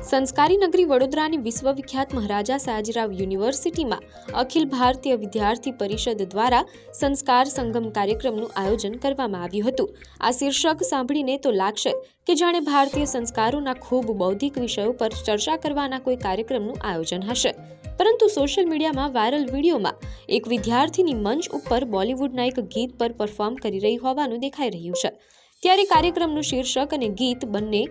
સંસ્કારી નગરી વડોદરાની વિશ્વવિખ્યાત મહારાજા સયાજીરાવ યુનિવર્સિટીમાં અખિલ ભારતીય વિદ્યાર્થી પરિષદ દ્વારા સંસ્કાર સંગમ કાર્યક્રમનું આયોજન કરવામાં આવ્યું હતું। આ શીર્ષક સાંભળીને તો લાગશે કે જાણે ભારતીય સંસ્કારોના ખૂબ બૌદ્ધિક વિષયો પર ચર્ચા કરવાના કોઈ કાર્યક્રમનું આયોજન હશે, પરંતુ સોશિયલ મીડિયામાં વાયરલ વિડીયોમાં એક વિદ્યાર્થીની મંચ ઉપર બોલિવૂડના એક ગીત પર પરફોર્મ કરી રહી હોવાનું દેખાઈ રહ્યું છે। ત્યારે કાર્યક્રમનું શીર્ષક અને ગીત બંને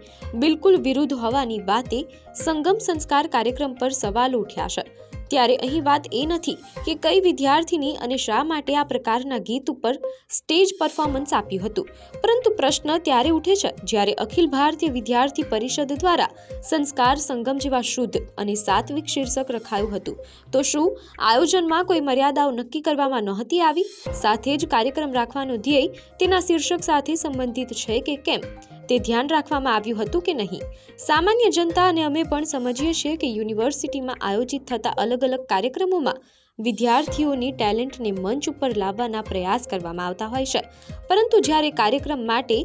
બિલકુલ વિરુદ્ધ હોવાની વાતે સંગમ સંસ્કાર કાર્યક્રમ પર સવાલો ઉઠ્યા છે। ત્યારે અહીં વાત એ નથી કે કઈ વિદ્યાર્થીની અને શા માટે આ પ્રકારના ગીત ઉપર સ્ટેજ પરફોર્મન્સ આપ્યું હતું, પરંતુ પ્રશ્ન ત્યારે ઉઠે છે જ્યારે અખિલ ભારતીય વિદ્યાર્થી પરિષદ દ્વારા સંસ્કાર સંગમ જેવા શુદ્ધ અને સાત્વિક શીર્ષક રખાયું હતું। તો શું આયોજનમાં કોઈ મર્યાદાઓ નક્કી કરવામાં નહોતી આવી? સાથે જ કાર્યક્રમ રાખવાનો ધ્યેય તેના શીર્ષક સાથે સંબંધિત છે કે કેમ તે ધ્યાન રાખવામાં આવ્યું હતું કે નહીં? સામાન્ય જનતા અને અમે પણ સમજીએ છીએ કે યુનિવર્સિટીમાં આયોજિત થતા અલગ અલગ કાર્યક્રમોમાં વિદ્યાર્થીઓની ટેલેન્ટને મંચ ઉપર લાવવાના પ્રયાસ કરવામાં આવતા હોય છે, પરંતુ જ્યારે કાર્યક્રમ માટે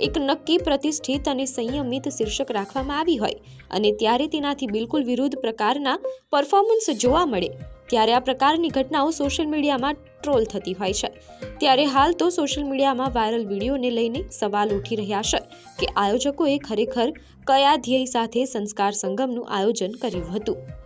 એક નક્કી પ્રતિષ્ઠિત અને સંયમિત શીર્ષક રાખવામાં આવી હોય અને ત્યારે તેનાથી બિલકુલ વિરુદ્ધ પ્રકારના પરફોર્મન્સ જોવા મળે ત્યારે આ પ્રકારની ઘટનાઓ સોશિયલ મીડિયામાં ટ્રોલ થતી હોય છે। ત્યારે હાલ તો સોશિયલ મીડિયામાં વાયરલ વિડીયોને લઈને સવાલ ઉઠી રહ્યા છે કે આયોજકોએ ખરેખર કયા ધ્યેય સાથે સંસ્કાર સંગમનું આયોજન કર્યું હતું।